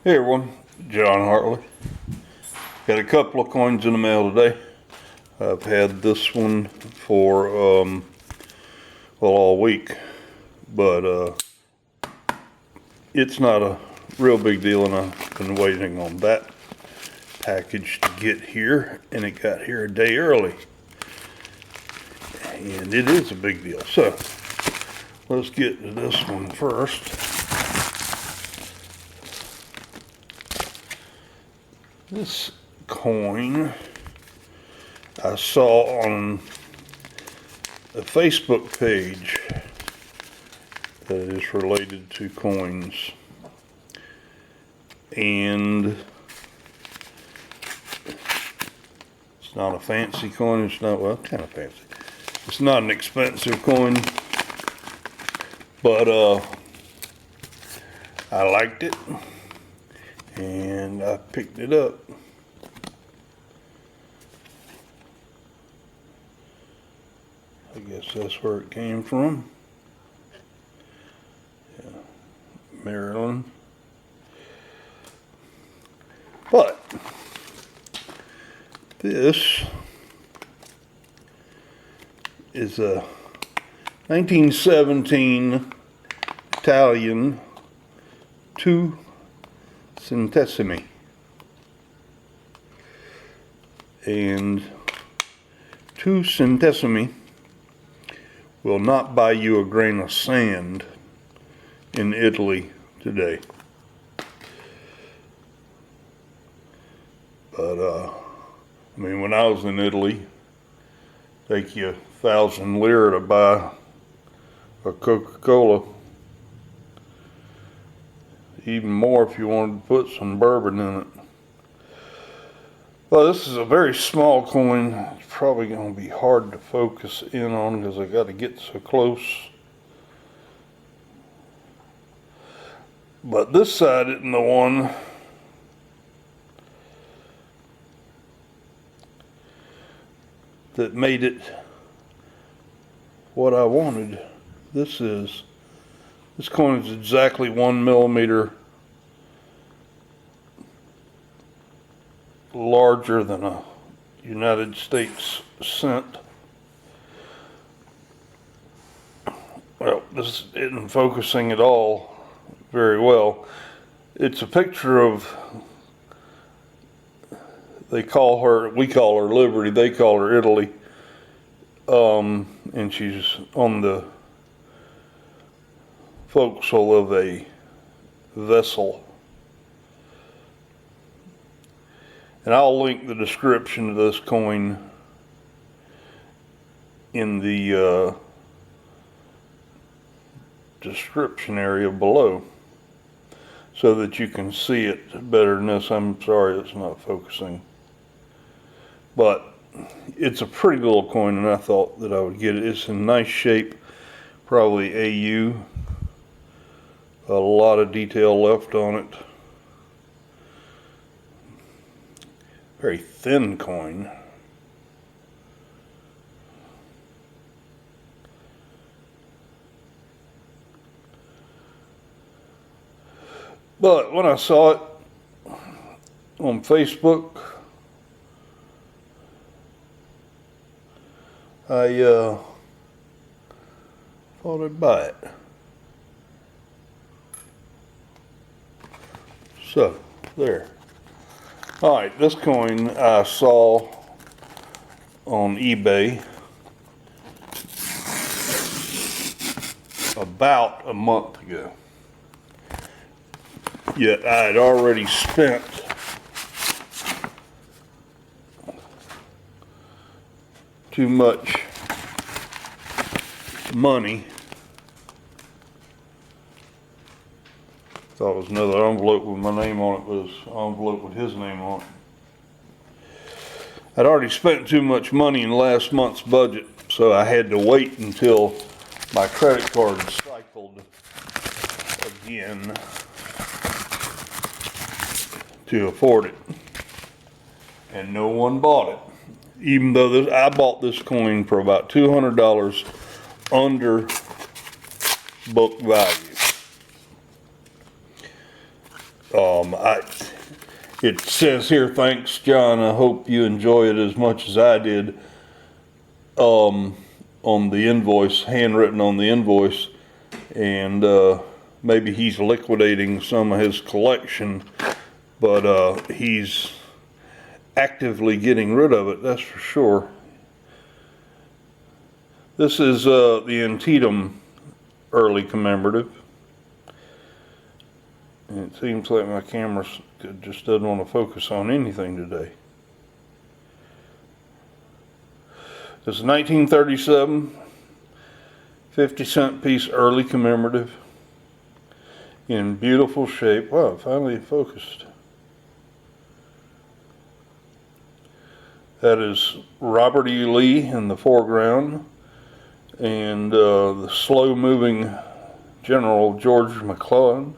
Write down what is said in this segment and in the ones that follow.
Hey everyone, John Hartley. Got a couple of coins in the mail today. I've had this one for, all week, but it's not a real big deal, and I've been waiting on that package to get here, and it got here a day early. And it is a big deal. So, let's get to this one first. This coin I saw on a Facebook page that is related to coins, and it's not a fancy coin. It's not, well, kind of fancy. It's not an expensive coin, but I liked it and I picked it up. I guess that's where it came from. Yeah, Maryland. But this is a 1917 Italian 2 Centesimi, and 2 centesimi will not buy you a grain of sand in Italy today. But I mean, when I was in Italy, take you 1,000 lira to buy a Coca-Cola. Even more if you wanted to put some bourbon in it. Well, this is a very small coin. It's probably going to be hard to focus in on because I got to get so close. But this side isn't the one that made it what I wanted. This coin is exactly 1 millimeter larger than a United States cent. Well, this isn't focusing at all very well. It's a picture of, we call her Liberty, they call her Italy. And she's on the forecastle of a vessel. And I'll link the description of this coin in the description area below so that you can see it better than this. I'm sorry it's not focusing. But it's a pretty little coin, and I thought that I would get it. It's in nice shape, probably AU. A lot of detail left on it. Very thin coin. But when I saw it on Facebook, I thought I'd buy it. So, there. Alright, this coin I saw on eBay about a month ago. Yet I had already spent too much money. Thought it was another envelope with my name on it, but it was an envelope with his name on it. I'd already spent too much money in last month's budget, so I had to wait until my credit card cycled again to afford it. And no one bought it. Even though I bought this coin for about $200 under book value. It says here, thanks, John. I hope you enjoy it as much as I did. On the invoice, handwritten on the invoice, and maybe he's liquidating some of his collection, but he's actively getting rid of it, that's for sure. This is the Antietam early commemorative. And it seems like my camera just doesn't want to focus on anything today. This is 1937, 50-cent piece early commemorative in beautiful shape. Wow, finally it focused. That is Robert E. Lee in the foreground, and the slow-moving General George McClellan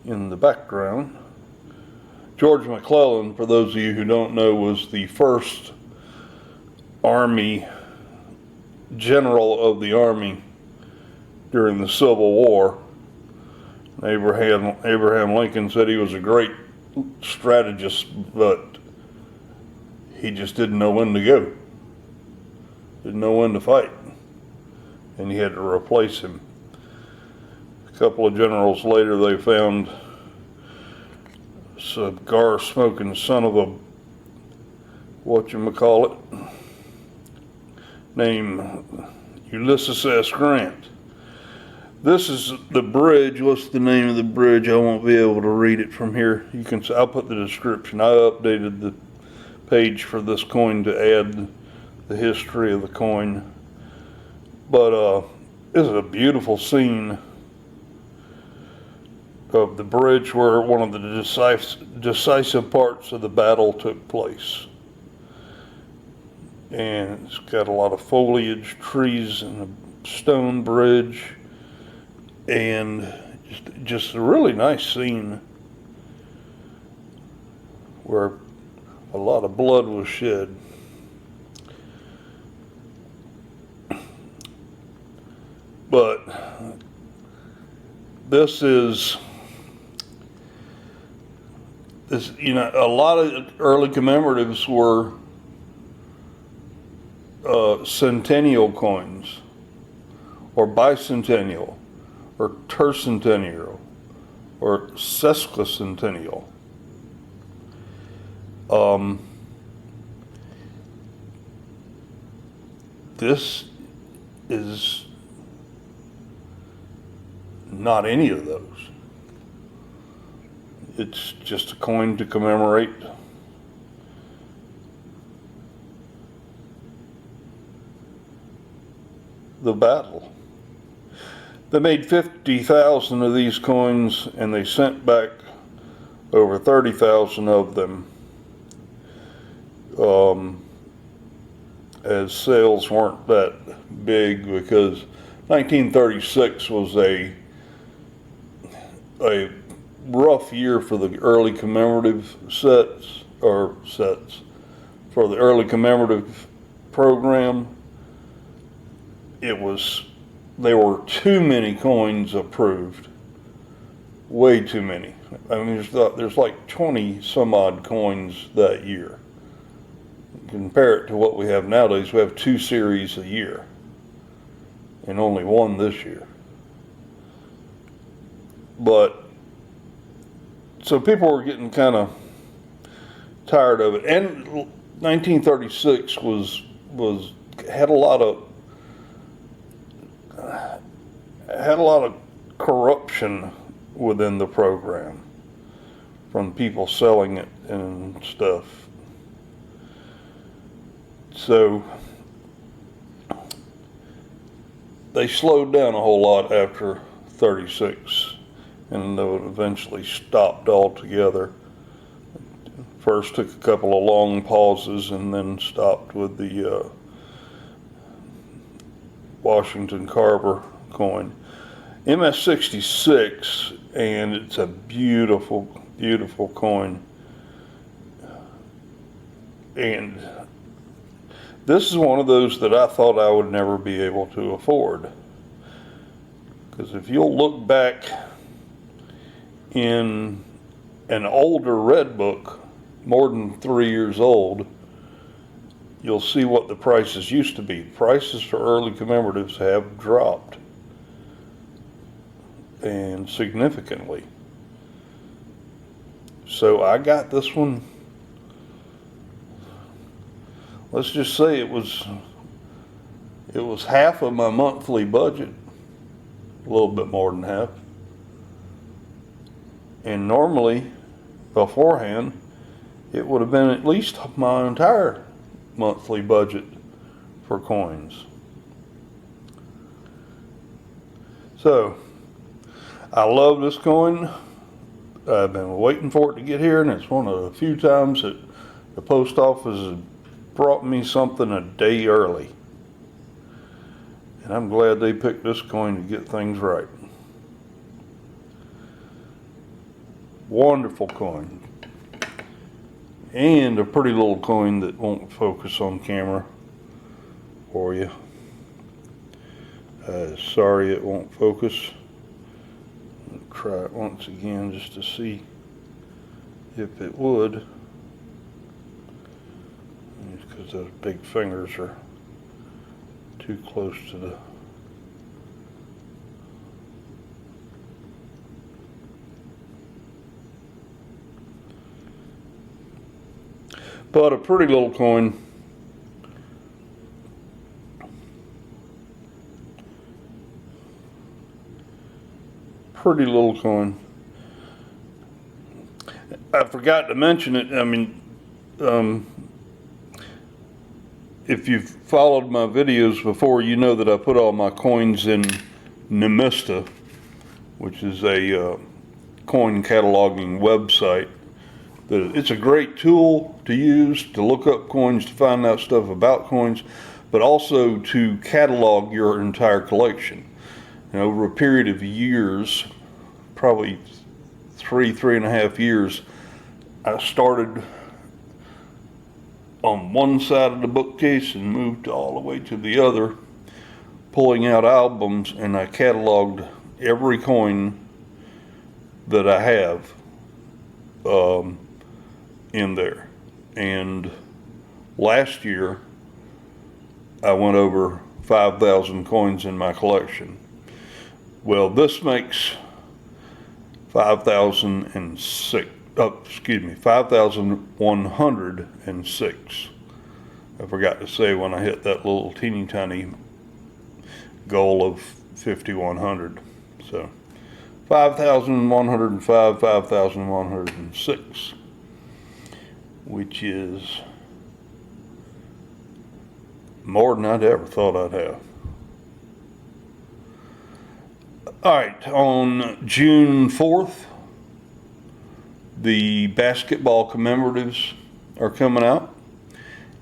in the background. George McClellan, for those of you who don't know, was the first Army general of the Army during the Civil War. Abraham Lincoln said he was a great strategist, but he just didn't know when to go. Didn't know when to fight. And he had to replace him. A couple of generals later, they found a cigar-smoking son of a whatchamacallit named Ulysses S. Grant. This is the bridge. What's the name of the bridge? I won't be able to read it from here. You can. I'll put the description. I updated the page for this coin to add the history of the coin. But this is a beautiful scene of the bridge where one of the decisive parts of the battle took place. And it's got a lot of foliage, trees, and a stone bridge, and just a really nice scene where a lot of blood was shed. But this, you know, a lot of early commemoratives were centennial coins, or bicentennial, or tercentennial, or sesquicentennial. This is not any of those. It's just a coin to commemorate the battle. They made 50,000 of these coins, and they sent back over 30,000 of them, as sales weren't that big, because 1936 was a rough year for the early commemorative sets for the early commemorative program. There were too many coins approved, way too many. I mean, there's like 20 some odd coins that year. Compare it to what we have nowadays. We have 2 series a year, and only 1 this year. But so people were getting kind of tired of it, and 1936 had a lot of corruption within the program from people selling it and stuff. So they slowed down a whole lot after 36, and they eventually stopped altogether. First took a couple of long pauses and then stopped with the Washington Carver coin. MS-66, and it's a beautiful, beautiful coin. And this is one of those that I thought I would never be able to afford. Because if you'll look back in an older red book, more than 3 years old, you'll see what the prices used to be. Prices for early commemoratives have dropped, and significantly. So I got this one, let's just say it was half of my monthly budget, a little bit more than half. And normally, beforehand, it would have been at least my entire monthly budget for coins. So, I love this coin. I've been waiting for it to get here, and it's one of the few times that the post office has brought me something a day early. And I'm glad they picked this coin to get things right. Wonderful coin. And a pretty little coin that won't focus on camera for you. Sorry it won't focus. I'll try it once again just to see if it would. Because those big fingers are too close to the but a pretty little coin. Pretty little coin. I forgot to mention it. I mean, if you've followed my videos before, you know that I put all my coins in Nemista, which is a coin cataloging website. It's a great tool to use to look up coins, to find out stuff about coins, but also to catalog your entire collection. And over a period of years, probably three and a half years, I started on one side of the bookcase and moved all the way to the other, pulling out albums, and I cataloged every coin that I have in there. And last year I went over 5,000 coins in my collection. Well, this makes 5,106. I forgot to say when I hit that little teeny tiny goal of 5,100. So 5,105, 5,106, which is more than I'd ever thought I'd have. All right, on June 4th, the basketball commemoratives are coming out.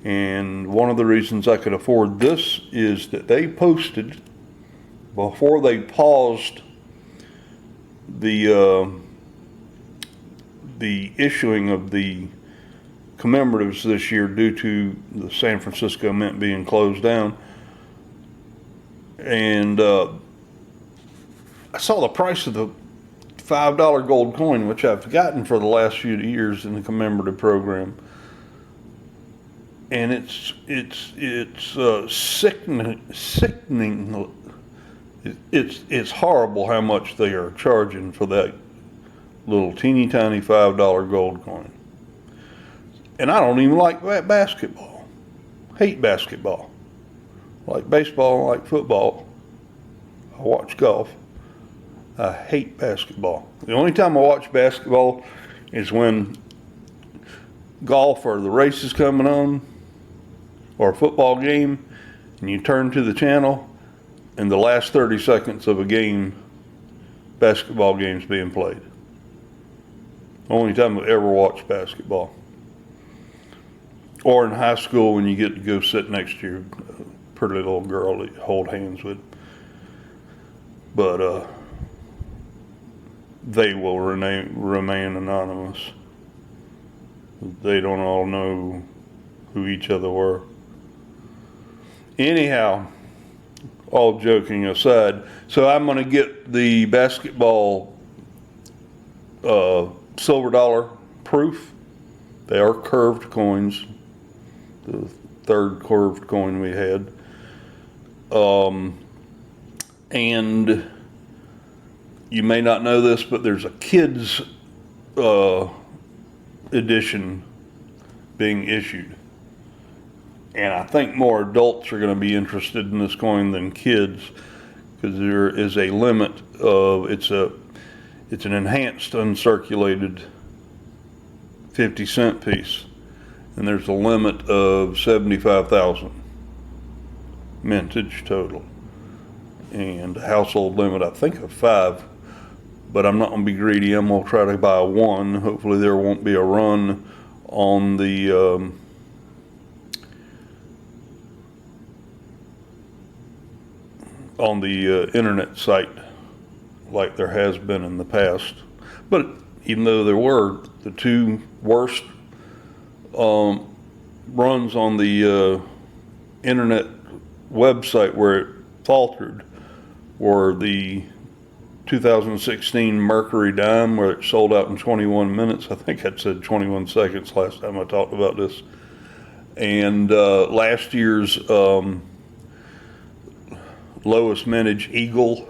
And one of the reasons I could afford this is that they posted, before they paused the issuing of the commemoratives this year due to the San Francisco Mint being closed down. And I saw the price of the $5 gold coin, which I've gotten for the last few years in the commemorative program, and it's sickening. It's horrible how much they are charging for that little teeny tiny $5 gold coin. And I don't even like basketball. Hate basketball. I like baseball, I like football. I watch golf. I hate basketball. The only time I watch basketball is when golf or the race is coming on, or a football game, and you turn to the channel, and the last 30 seconds of a game, basketball game's being played. Only time I've ever watched basketball. Or in high school when you get to go sit next to your pretty little girl that you hold hands with. But they will remain anonymous. They don't all know who each other were. Anyhow, all joking aside, so I'm going to get the basketball silver dollar proof. They are curved coins. The third curved coin we had. And you may not know this, but there's a kids edition being issued. And I think more adults are going to be interested in this coin than kids, because there is a limit of, it's an enhanced uncirculated 50-cent piece, and there's a limit of 75,000 mintage total, and a household limit I think of 5. But I'm not going to be greedy. I'm going to try to buy 1. Hopefully there won't be a run on the internet site like there has been in the past. But even though there were, the 2 worst runs on the internet website where it faltered were the 2016 Mercury Dime, where it sold out in 21 minutes. I think I said 21 seconds last time I talked about this. And last year's lowest mintage Eagle,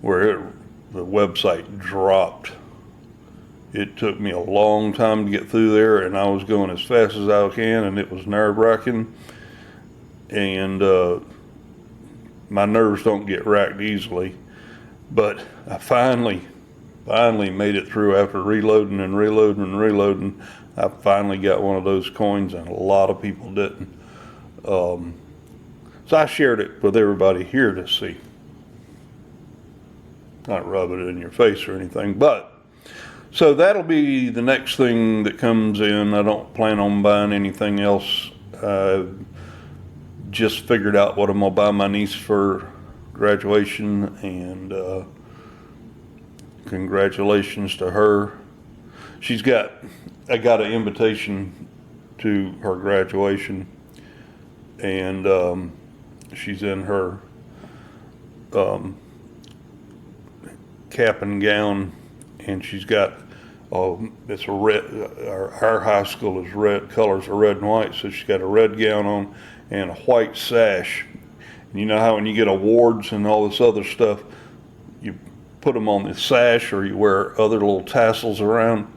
where the website dropped. It took me a long time to get through there, and I was going as fast as I can, and it was nerve-wracking. And my nerves don't get racked easily. But I finally made it through after reloading and reloading and reloading. I finally got one of those coins, and a lot of people didn't. So I shared it with everybody here to see. Not rub it in your face or anything, but so that'll be the next thing that comes in. I don't plan on buying anything else. Just figured out what I'm gonna buy my niece for graduation, and congratulations to her. I got an invitation to her graduation, and she's in her cap and gown, and she's got it's a red, our high school is red, colors are red and white, so she's got a red gown on and a white sash. And you know how when you get awards and all this other stuff, you put them on the sash, or you wear other little tassels around.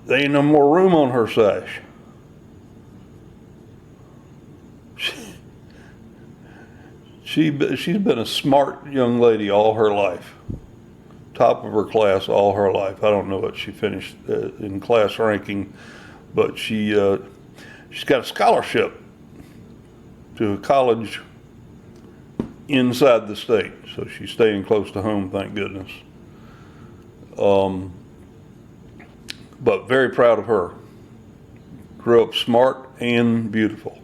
There ain't no more room on her sash. She's been a smart young lady all her life. Top of her class all her life. I don't know what she finished in class ranking, but she's got a scholarship to a college inside the state, so she's staying close to home, thank goodness. But very proud of her. Grew up smart and beautiful.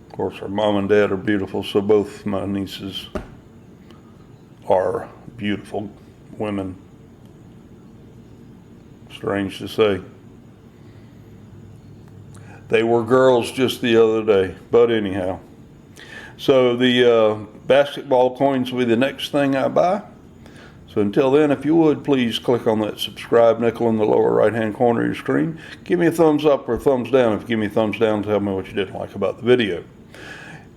Of course, her mom and dad are beautiful, so both my nieces are beautiful women. Strange to say. They were girls just the other day, but anyhow. So the basketball coins will be the next thing I buy. So until then, if you would, please click on that subscribe nickel in the lower right-hand corner of your screen. Give me a thumbs up or a thumbs down. If you give me a thumbs down, tell me what you didn't like about the video.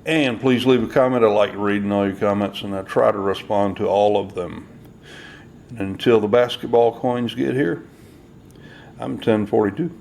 And please leave a comment. I like reading all your comments, and I try to respond to all of them. And until the basketball coins get here, I'm 1042.